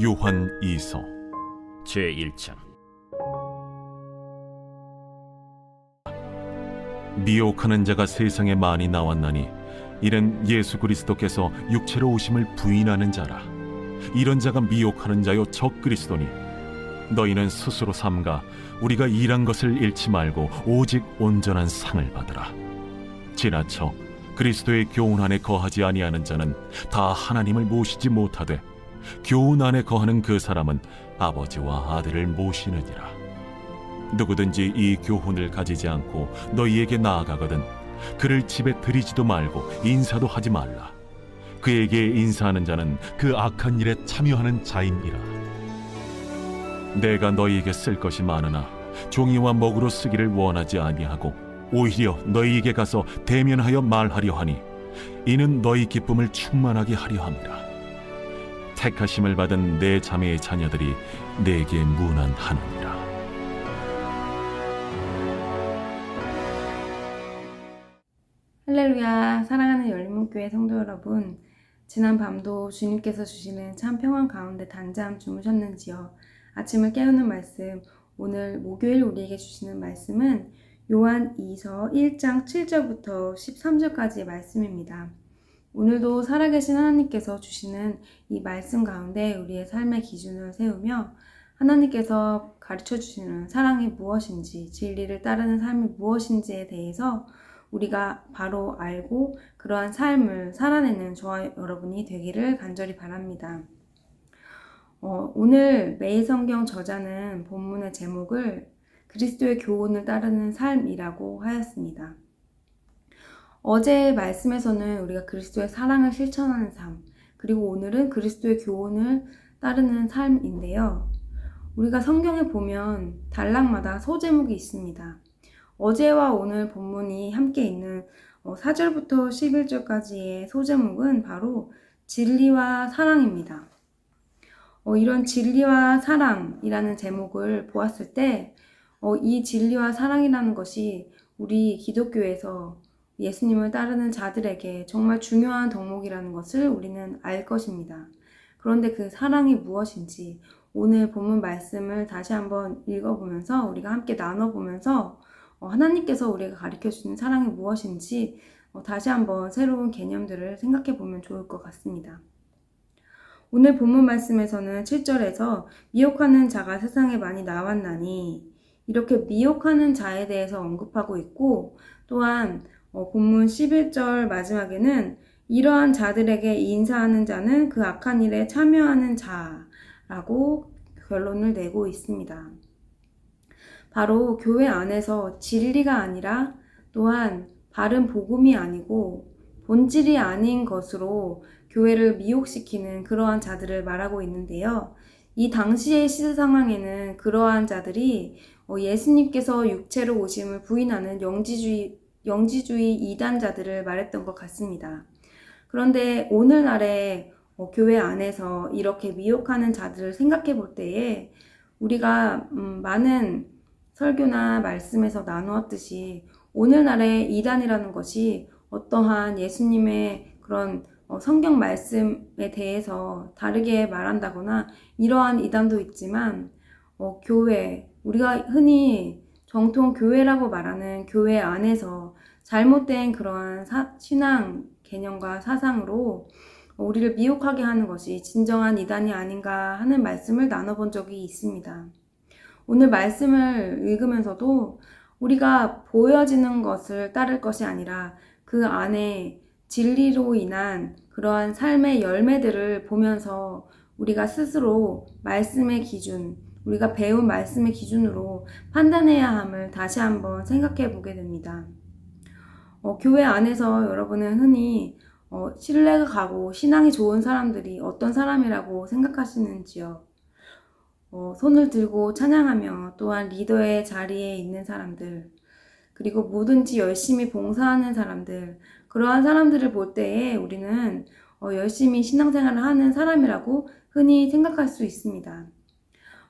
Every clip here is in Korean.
요한 2서 제1장. 미혹하는 자가 세상에 많이 나왔나니 이는 예수 그리스도께서 육체로 오심을 부인하는 자라. 이런 자가 미혹하는 자요 적 그리스도니 너희는 스스로 삼가 우리가 일한 것을 잃지 말고 오직 온전한 상을 받으라. 지나쳐 그리스도의 교훈 안에 거하지 아니하는 자는 다 하나님을 모시지 못하되 교훈 안에 거하는 그 사람은 아버지와 아들을 모시느니라. 누구든지 이 교훈을 가지지 않고 너희에게 나아가거든 그를 집에 들이지도 말고 인사도 하지 말라. 그에게 인사하는 자는 그 악한 일에 참여하는 자임이라. 내가 너희에게 쓸 것이 많으나 종이와 먹으로 쓰기를 원하지 아니하고 오히려 너희에게 가서 대면하여 말하려 하니 이는 너희 기쁨을 충만하게 하려 함이라. 택하심을 받은 내 자매의 자녀들이 내게 문안하느니라. 할렐루야. 사랑하는 열린문교회 성도 여러분, 지난 밤도 주님께서 주시는 참 평안 가운데 단잠 주무셨는지요? 아침을 깨우는 말씀, 오늘 목요일 우리에게 주시는 말씀은 요한 2서 1장 7절부터 13절까지의 말씀입니다. 오늘도 살아계신 하나님께서 주시는 이 말씀 가운데 우리의 삶의 기준을 세우며 하나님께서 가르쳐 주시는 사랑이 무엇인지, 진리를 따르는 삶이 무엇인지에 대해서 우리가 바로 알고 그러한 삶을 살아내는 저와 여러분이 되기를 간절히 바랍니다. 오늘 매일성경 저자는 본문의 제목을 그리스도의 교훈을 따르는 삶이라고 하였습니다. 어제의 말씀에서는 우리가 그리스도의 사랑을 실천하는 삶, 그리고 오늘은 그리스도의 교훈을 따르는 삶인데요. 우리가 성경에 보면 단락마다 소제목이 있습니다. 어제와 오늘 본문이 함께 있는 4절부터 11절까지의 소제목은 바로 진리와 사랑입니다. 이런 진리와 사랑이라는 제목을 보았을 때 이 진리와 사랑이라는 것이 우리 기독교에서 예수님을 따르는 자들에게 정말 중요한 덕목이라는 것을 우리는 알 것입니다. 그런데 그 사랑이 무엇인지 오늘 본문 말씀을 다시 한번 읽어보면서 우리가 함께 나눠보면서 하나님께서 우리가 가르쳐주는 사랑이 무엇인지 다시 한번 새로운 개념들을 생각해보면 좋을 것 같습니다. 오늘 본문 말씀에서는 7절에서 미혹하는 자가 세상에 많이 나왔나니 이렇게 미혹하는 자에 대해서 언급하고 있고, 또한 본문 11절 마지막에는 이러한 자들에게 인사하는 자는 그 악한 일에 참여하는 자라고 결론을 내고 있습니다. 바로 교회 안에서 진리가 아니라 또한 바른 복음이 아니고 본질이 아닌 것으로 교회를 미혹시키는 그러한 자들을 말하고 있는데요. 이 당시의 시대 상황에는 그러한 자들이 예수님께서 육체로 오심을 부인하는 영지주의 이단자들을 말했던 것 같습니다. 그런데 오늘날의 교회 안에서 이렇게 미혹하는 자들을 생각해 볼 때에 우리가 많은 설교나 말씀에서 나누었듯이 오늘날의 이단이라는 것이 어떠한 예수님의 그런 성경 말씀에 대해서 다르게 말한다거나 이러한 이단도 있지만 교회, 우리가 흔히 정통 교회라고 말하는 교회 안에서 잘못된 그러한 신앙 개념과 사상으로 우리를 미혹하게 하는 것이 진정한 이단이 아닌가 하는 말씀을 나눠본 적이 있습니다. 오늘 말씀을 읽으면서도 우리가 보여지는 것을 따를 것이 아니라 그 안에 진리로 인한 그러한 삶의 열매들을 보면서 우리가 스스로 말씀의 기준, 우리가 배운 말씀의 기준으로 판단해야 함을 다시 한번 생각해 보게 됩니다. 교회 안에서 여러분은 흔히 신뢰가 가고 신앙이 좋은 사람들이 어떤 사람이라고 생각하시는지요? 손을 들고 찬양하며 또한 리더의 자리에 있는 사람들, 그리고 뭐든지 열심히 봉사하는 사람들, 그러한 사람들을 볼 때에 우리는 열심히 신앙생활을 하는 사람이라고 흔히 생각할 수 있습니다.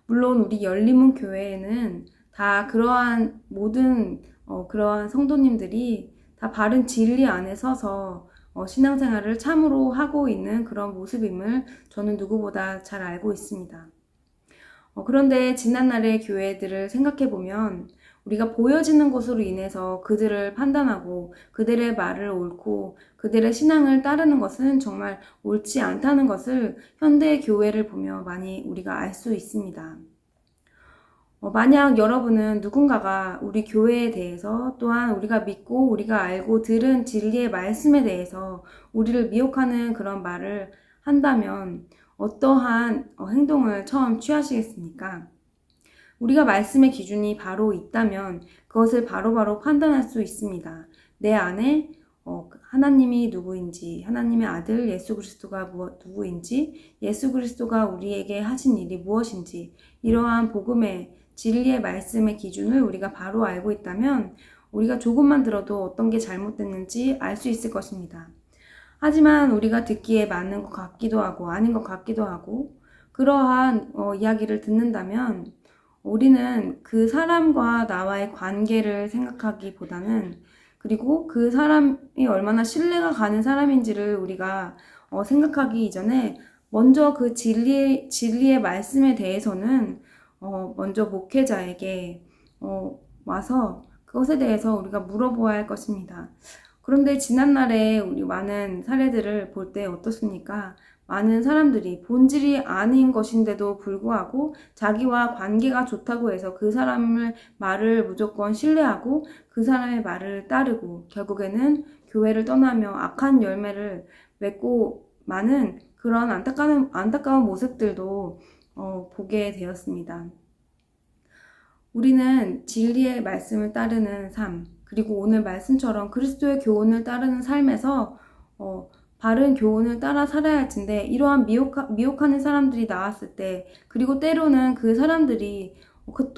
물론 우리 열린문 교회에는 다 그러한 모든 그러한 성도님들이 다 바른 진리 안에 서서 신앙생활을 참으로 하고 있는 그런 모습임을 저는 누구보다 잘 알고 있습니다. 그런데 지난날의 교회들을 생각해 보면 우리가 보여지는 것으로 인해서 그들을 판단하고 그들의 말을 옳고 그들의 신앙을 따르는 것은 정말 옳지 않다는 것을 현대의 교회를 보며 많이 우리가 알 수 있습니다. 만약 여러분은 누군가가 우리 교회에 대해서 또한 우리가 믿고 우리가 알고 들은 진리의 말씀에 대해서 우리를 미혹하는 그런 말을 한다면 어떠한 행동을 처음 취하시겠습니까? 우리가 말씀의 기준이 바로 있다면 그것을 바로바로 판단할 수 있습니다. 내 안에 하나님이 누구인지, 하나님의 아들 예수 그리스도가 누구인지, 예수 그리스도가 우리에게 하신 일이 무엇인지, 이러한 복음의 진리의 말씀의 기준을 우리가 바로 알고 있다면 우리가 조금만 들어도 어떤 게 잘못됐는지 알 수 있을 것입니다. 하지만 우리가 듣기에 맞는 것 같기도 하고 아닌 것 같기도 하고 그러한 이야기를 듣는다면 우리는 그 사람과 나와의 관계를 생각하기보다는 그리고 그 사람이 얼마나 신뢰가 가는 사람인지를 우리가 생각하기 이전에 먼저 그 진리의 말씀에 대해서는 먼저 목회자에게 와서 그것에 대해서 우리가 물어보아야 할 것입니다. 그런데 지난날에 우리 많은 사례들을 볼 때 어떻습니까? 많은 사람들이 본질이 아닌 것인데도 불구하고 자기와 관계가 좋다고 해서 그 사람의 말을 무조건 신뢰하고 그 사람의 말을 따르고 결국에는 교회를 떠나며 악한 열매를 맺고 많은 그런 안타까운 모습들도 보게 되었습니다. 우리는 진리의 말씀을 따르는 삶, 그리고 오늘 말씀처럼 그리스도의 교훈을 따르는 삶에서 바른 교훈을 따라 살아야 할 텐데 이러한 미혹하는 사람들이 나왔을 때 그리고 때로는 그 사람들이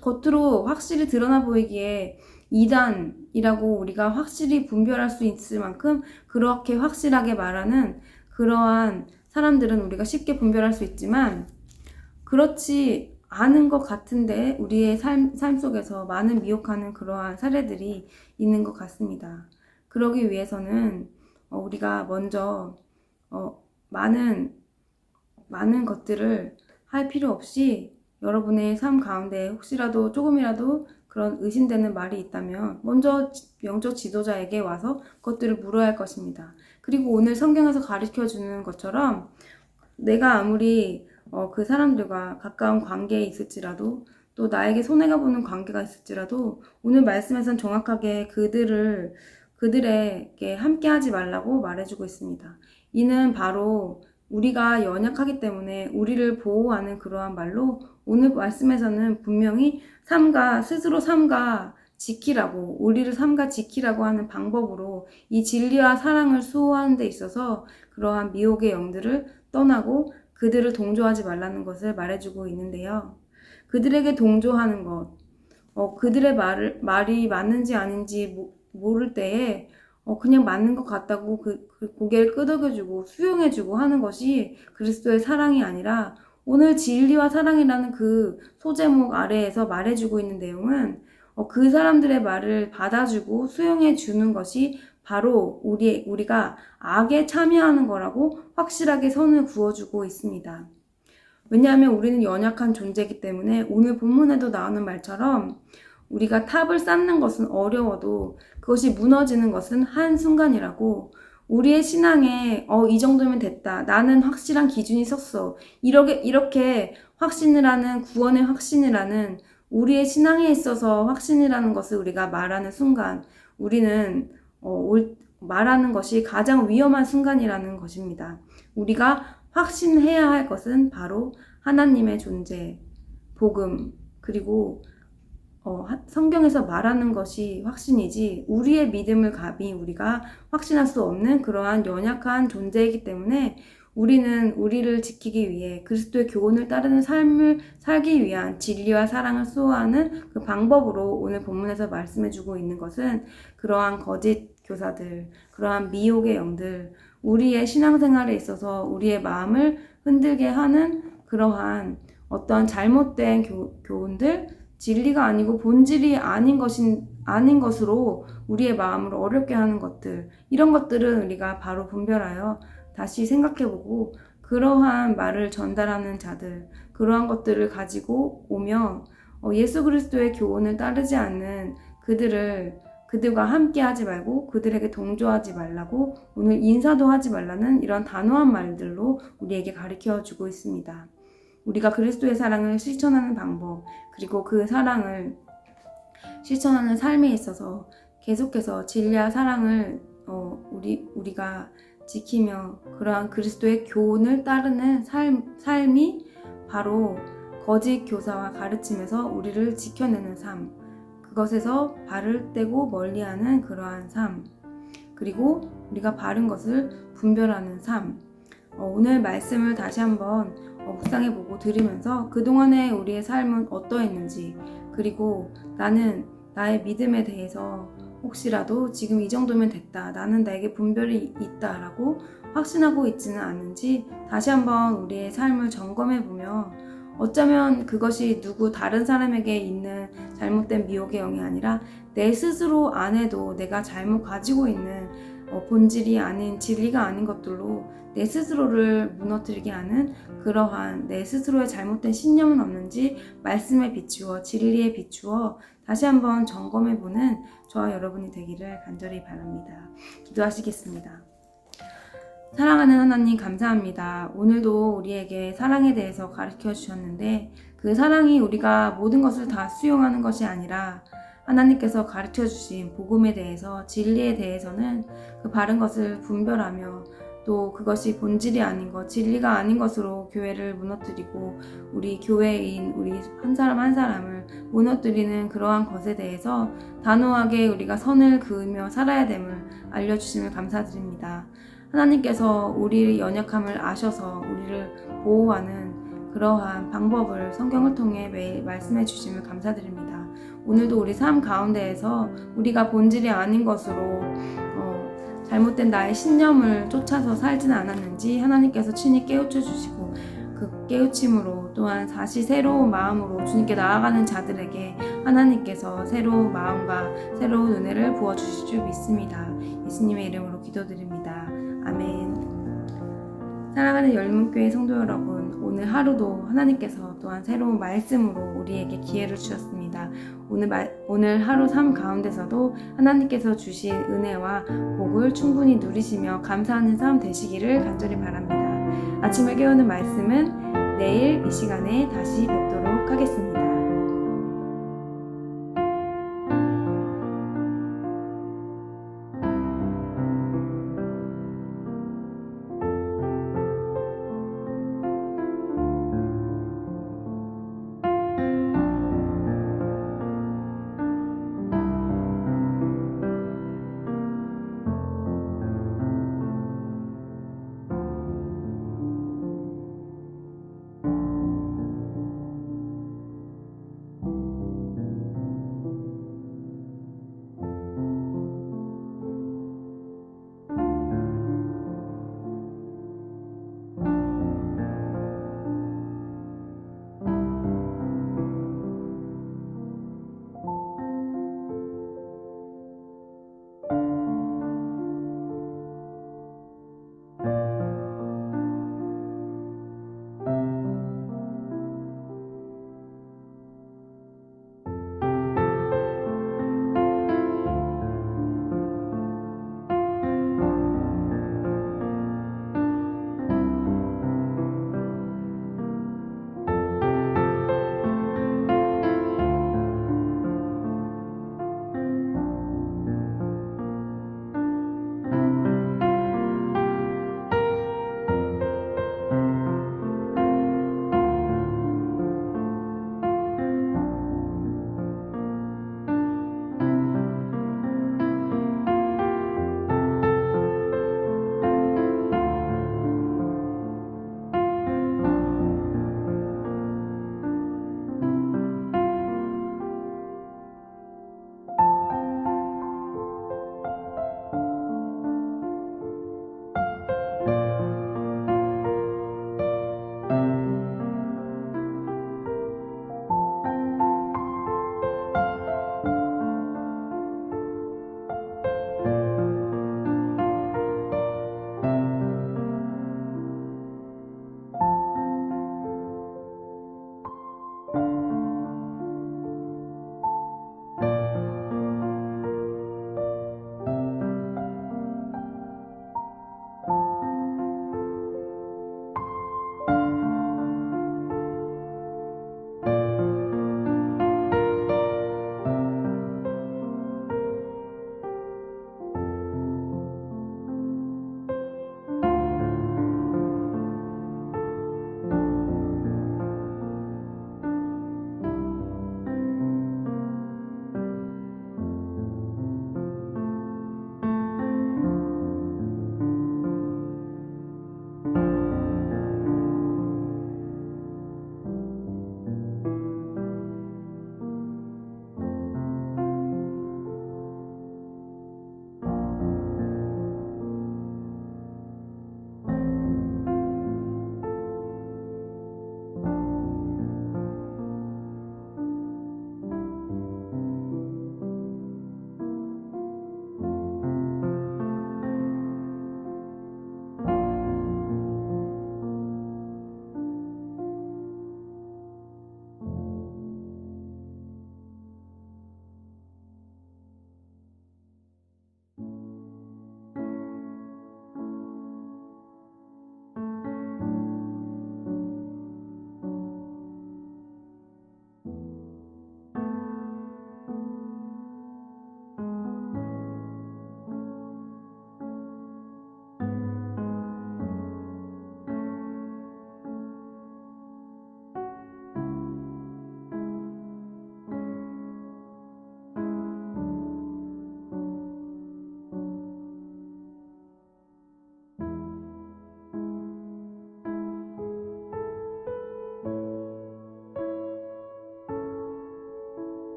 겉으로 확실히 드러나 보이기에 이단이라고 우리가 확실히 분별할 수 있을 만큼 그렇게 확실하게 말하는 그러한 사람들은 우리가 쉽게 분별할 수 있지만 그렇지 않은 것 같은데 우리의 삶 속에서 많은 미혹하는 그러한 사례들이 있는 것 같습니다. 그러기 위해서는 우리가 먼저 많은 것들을 할 필요 없이 여러분의 삶 가운데 혹시라도 조금이라도 그런 의심되는 말이 있다면 먼저 영적 지도자에게 와서 그것들을 물어야 할 것입니다. 그리고 오늘 성경에서 가르쳐 주는 것처럼 내가 아무리 그 사람들과 가까운 관계에 있을지라도 또 나에게 손해가 보는 관계가 있을지라도 오늘 말씀에선 정확하게 그들에게 함께하지 말라고 말해주고 있습니다. 이는 바로 우리가 연약하기 때문에 우리를 보호하는 그러한 말로 오늘 말씀에서는 분명히 스스로 삼가 지키라고 우리를 삼가 지키라고 하는 방법으로 이 진리와 사랑을 수호하는 데 있어서 그러한 미혹의 영들을 떠나고 그들을 동조하지 말라는 것을 말해주고 있는데요. 그들에게 동조하는 것, 그들의 말이 맞는지 아닌지 모를 때에 그냥 맞는 것 같다고 그 고개를 끄덕여주고 수용해주고 하는 것이 그리스도의 사랑이 아니라 오늘 진리와 사랑이라는 그 소제목 아래에서 말해주고 있는 내용은 그 사람들의 말을 받아주고 수용해주는 것이 바로 우리가 악에 참여하는 거라고 확실하게 선을 그어주고 있습니다. 왜냐하면 우리는 연약한 존재이기 때문에 오늘 본문에도 나오는 말처럼 우리가 탑을 쌓는 것은 어려워도 그것이 무너지는 것은 한순간이라고 우리의 신앙에 이 정도면 됐다. 나는 확실한 기준이 섰어. 이렇게 확신을 하는 구원의 확신을 하는 우리의 신앙에 있어서 확신이라는 것을 우리가 말하는 순간 우리는 말하는 것이 가장 위험한 순간이라는 것입니다. 우리가 확신해야 할 것은 바로 하나님의 존재, 복음, 그리고 성경에서 말하는 것이 확신이지 우리의 믿음을 감히 우리가 확신할 수 없는 그러한 연약한 존재이기 때문에 우리는 우리를 지키기 위해 그리스도의 교훈을 따르는 삶을 살기 위한 진리와 사랑을 수호하는 그 방법으로 오늘 본문에서 말씀해주고 있는 것은 그러한 거짓 교사들, 그러한 미혹의 영들, 우리의 신앙생활에 있어서 우리의 마음을 흔들게 하는 그러한 어떤 잘못된 교훈들 진리가 아니고 본질이 아닌 것으로 우리의 마음을 어렵게 하는 것들, 이런 것들은 우리가 바로 분별하여 다시 생각해보고 그러한 말을 전달하는 자들, 그러한 것들을 가지고 오며 예수 그리스도의 교훈을 따르지 않는 그들과 함께 하지 말고 그들에게 동조하지 말라고, 오늘 인사도 하지 말라는 이런 단호한 말들로 우리에게 가르쳐 주고 있습니다. 우리가 그리스도의 사랑을 실천하는 방법, 그리고 그 사랑을 실천하는 삶에 있어서 계속해서 진리와 사랑을 우리가 지키며 그러한 그리스도의 교훈을 따르는 삶이 바로 거짓 교사와 가르침에서 우리를 지켜내는 삶, 그것에서 발을 떼고 멀리하는 그러한 삶, 그리고 우리가 바른 것을 분별하는 삶. 오늘 말씀을 다시 한번 묵상해보고 들으면서 그동안의 우리의 삶은 어떠했는지, 그리고 나는 나의 믿음에 대해서 혹시라도 지금 이 정도면 됐다, 나는 나에게 분별이 있다라고 확신하고 있지는 않은지 다시 한번 우리의 삶을 점검해보며, 어쩌면 그것이 다른 사람에게 있는 잘못된 미혹의 영이 아니라 내 스스로 안에도 내가 잘못 가지고 있는 본질이 아닌, 진리가 아닌 것들로 내 스스로를 무너뜨리게 하는 그러한 내 스스로의 잘못된 신념은 없는지 말씀에 비추어, 진리에 비추어 다시 한번 점검해보는 저와 여러분이 되기를 간절히 바랍니다. 기도하시겠습니다. 사랑하는 하나님, 감사합니다. 오늘도 우리에게 사랑에 대해서 가르쳐 주셨는데 그 사랑이 우리가 모든 것을 다 수용하는 것이 아니라 하나님께서 가르쳐 주신 복음에 대해서, 진리에 대해서는 그 바른 것을 분별하며 또 그것이 본질이 아닌 것, 진리가 아닌 것으로 교회를 무너뜨리고 우리 교회인 우리 한 사람 한 사람을 무너뜨리는 그러한 것에 대해서 단호하게 우리가 선을 그으며 살아야 됨을 알려주심을 감사드립니다. 하나님께서 우리의 연약함을 아셔서 우리를 보호하는 그러한 방법을 성경을 통해 매일 말씀해 주심을 감사드립니다. 오늘도 우리 삶 가운데에서 우리가 본질이 아닌 것으로 잘못된 나의 신념을 쫓아서 살지는 않았는지 하나님께서 친히 깨우쳐 주시고, 그 깨우침으로 또한 다시 새로운 마음으로 주님께 나아가는 자들에게 하나님께서 새로운 마음과 새로운 은혜를 부어주실 줄 믿습니다. 예수님의 이름으로 기도드립니다. 아멘. 사랑하는 열문교회 성도 여러분, 오늘 하루도 하나님께서 또한 새로운 말씀으로 우리에게 기회를 주셨습니다. 오늘 하루 삶 가운데서도 하나님께서 주신 은혜와 복을 충분히 누리시며 감사하는 삶 되시기를 간절히 바랍니다. 아침을 깨우는 말씀은 내일 이 시간에 다시 뵙도록 하겠습니다.